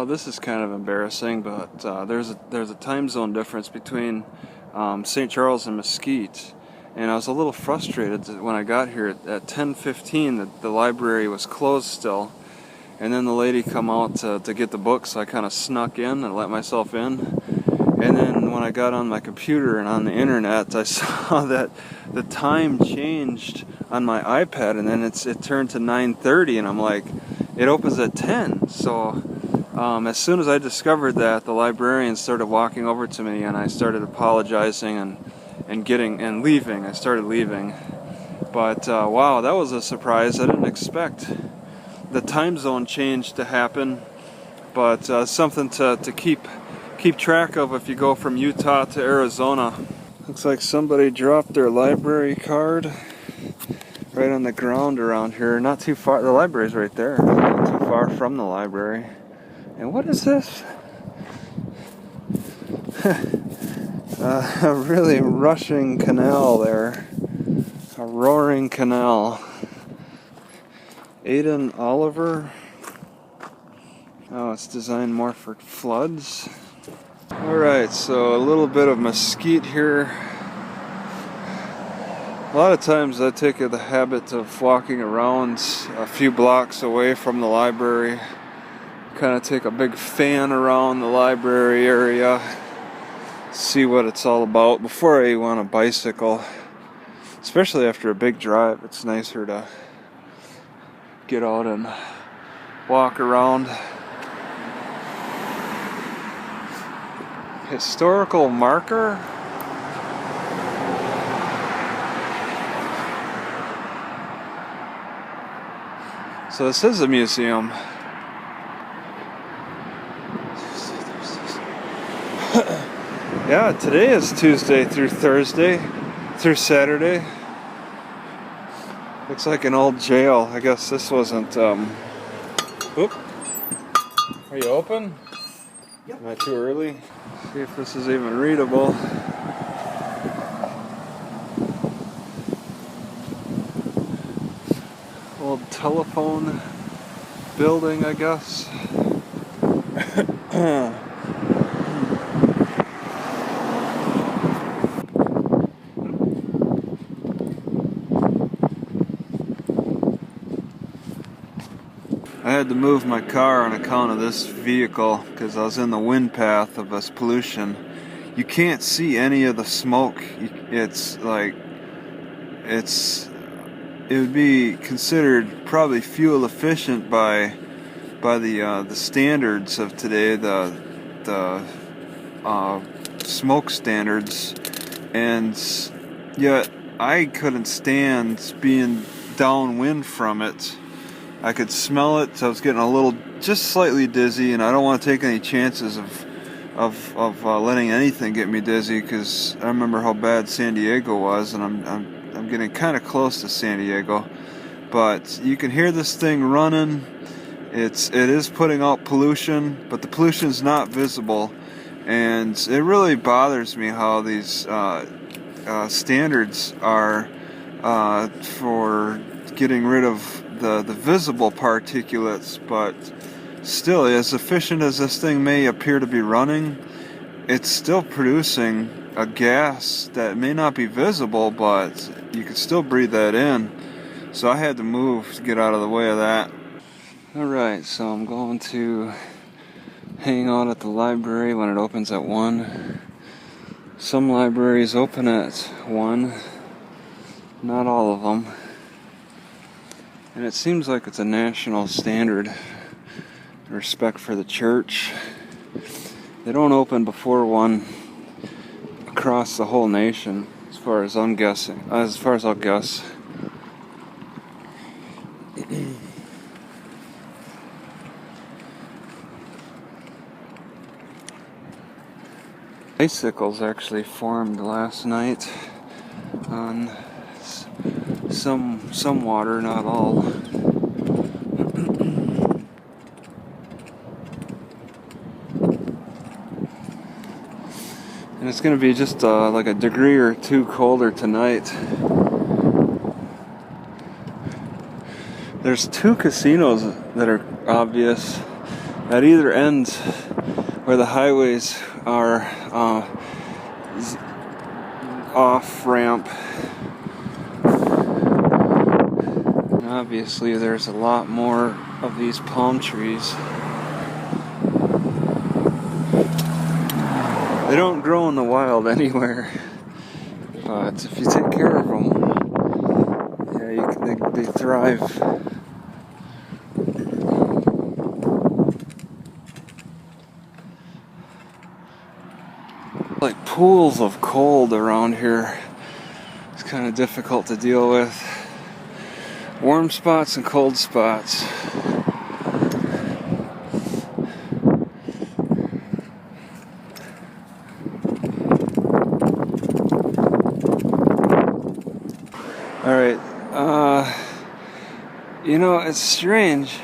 Well, this is kind of embarrassing, but there's a time zone difference between St. Charles and Mesquite, and I was a little frustrated when I got here at 10:15 that the library was closed still, and then the lady come out to get the book, so I kind of snuck in and let myself in. And then when I got on my computer and on the internet, I saw that the time changed on my iPad, and then it turned to 9:30, and I'm like, it opens at 10. So as soon as I discovered that, the librarian started walking over to me, and I started apologizing and leaving. I started leaving, but wow, that was a surprise. I didn't expect the time zone change to happen, but something to keep track of if you go from Utah to Arizona. Looks like somebody dropped their library card right on the ground around here. Not too far. The library's right there. Not too far from the library. And what is this? A really rushing canal there. A roaring canal. Aidan Oliver. Oh, it's designed more for floods. Alright, so a little bit of Mesquite here. A lot of times I take the habit of walking around a few blocks away from the library. Kind of take a big fan around the library area, see what it's all about before I want to bicycle. Especially after a big drive, it's nicer to get out and walk around. Historical marker? So this is a museum. Yeah, today is Tuesday through Thursday, through Saturday. Looks like an old jail. I guess this wasn't, Oop. Are you open? Yep. Am I too early? See if this is even readable. Old telephone building, I guess. I had to move my car on account of this vehicle because I was in the wind path of this pollution. You can't see any of the smoke. It would be considered probably fuel efficient by the standards of today, the smoke standards, and yet I couldn't stand being downwind from it. I could smell it, so I was getting a little, just slightly dizzy, and I don't want to take any chances of letting anything get me dizzy, because I remember how bad San Diego was, and I'm getting kind of close to San Diego. But you can hear this thing running. It is putting out pollution, but the pollution's not visible, and it really bothers me how these standards are for getting rid of the visible particulates, but still, as efficient as this thing may appear to be running, it's still producing a gas that may not be visible, but you can still breathe that in. So I had to move to get out of the way of that. Alright, so I'm going to hang out at the library when it opens at 1. Some libraries open at 1, not all of them. And it seems like it's a national standard, respect for the church. They don't open before 1 across the whole nation, as far as I'll guess. Icicles actually formed last night on some water, not all. And it's going to be just like a degree or 2 colder tonight. There's 2 casinos that are obvious. at either end where the highways are off ramp. And obviously there's a lot more of these palm trees. They don't grow in the wild anywhere, but if you take care of them, yeah, they thrive. Like pools of cold around here. It's kind of difficult to deal with. Warm spots and cold spots. Alright, you know, it's strange.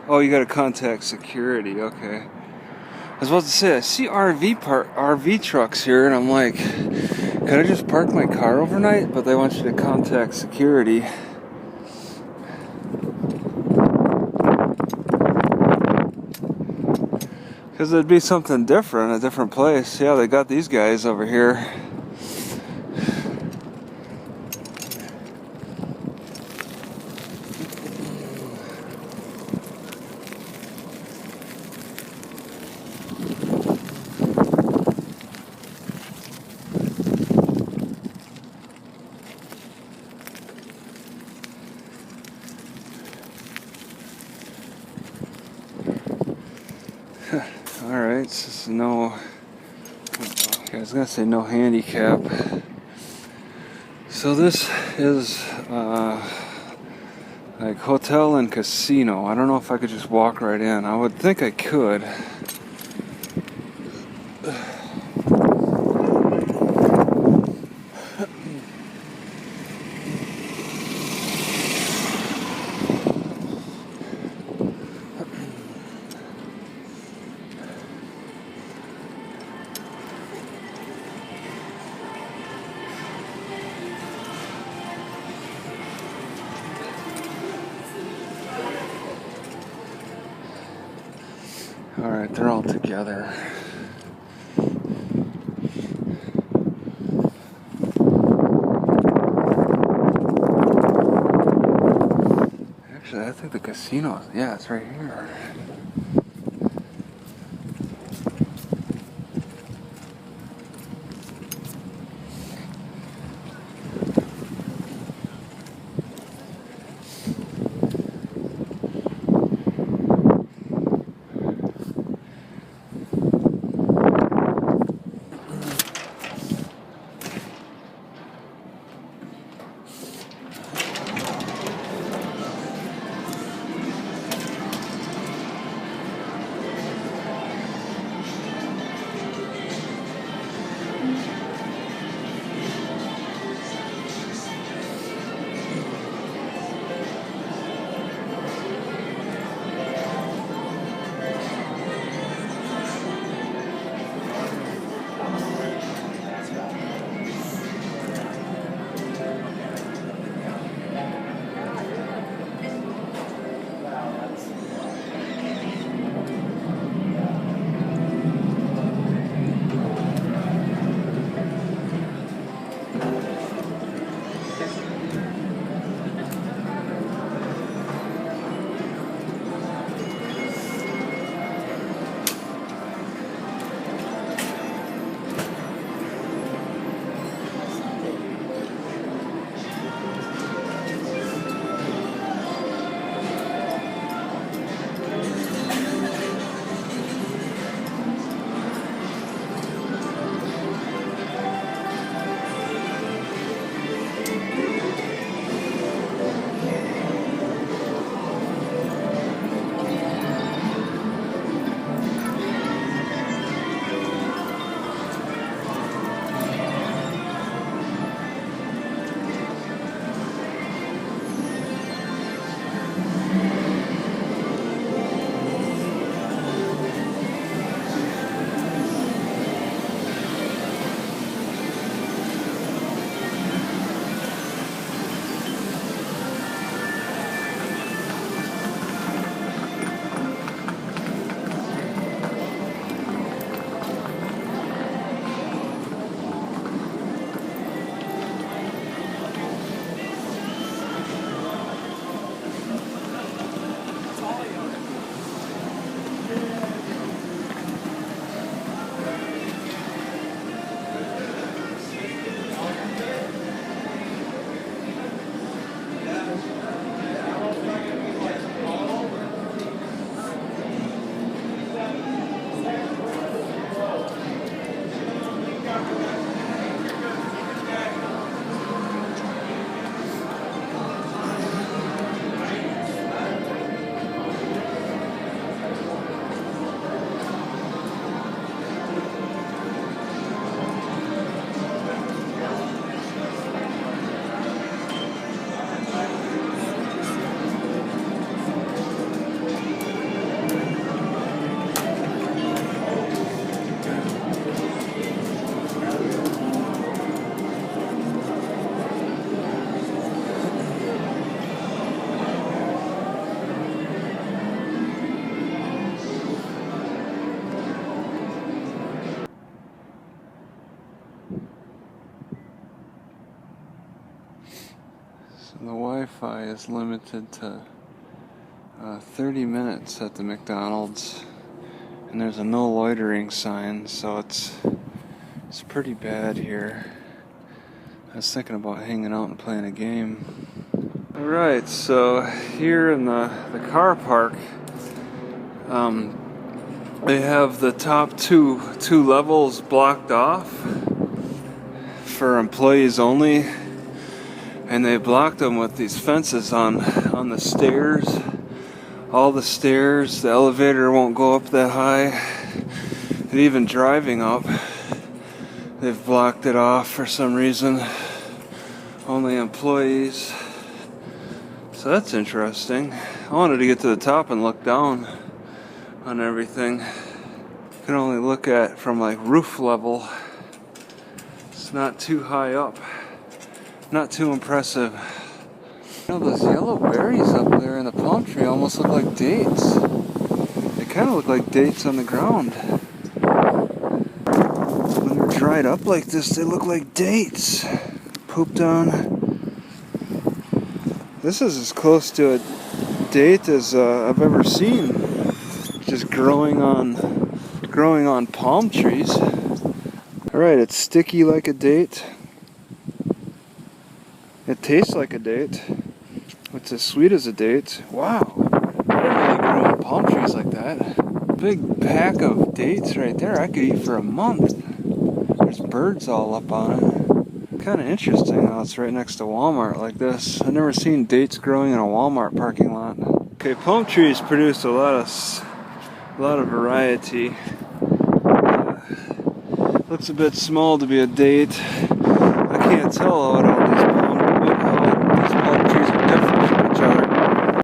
Oh, you gotta contact security, okay. I was about to say, I see RV trucks here, and I'm like, could I just park my car overnight? But they want you to contact security. Because it'd be something different, a different place. Yeah, they got these guys over here. Alright, so no, I was gonna say no handicap. So this is like hotel and casino. I don't know if I could just walk right in. I would think I could. Alright, they're all together. Actually, I think the casino, yeah, it's right here. Wi-Fi is limited to 30 minutes at the McDonald's, and there's a no loitering sign, so it's pretty bad here. I was thinking about hanging out and playing a game. Alright, so here in the car park, they have the top two levels blocked off for employees only, and they blocked them with these fences on the stairs. All the stairs, the elevator won't go up that high, and even driving up, they've blocked it off for some reason. Only employees. So that's interesting. I wanted to get to the top and look down on everything. You can only look at from like roof level. It's not too high up. Not too impressive. You know, those yellow berries up there in the palm tree almost look like dates. They kind of look like dates on the ground. When they're dried up like this, they look like dates. Pooped on. This is as close to a date as I've ever seen. Just growing on palm trees. Alright, it's sticky like a date. It tastes like a date. It's as sweet as a date. Wow. I didn't really grow on palm trees like that. Big pack of dates right there. I could eat for a month. There's birds all up on it. Kind of interesting how it's right next to Walmart like this. I've never seen dates growing in a Walmart parking lot. Okay, palm trees produce a lot of variety. Looks a bit small to be a date. I can't tell what all these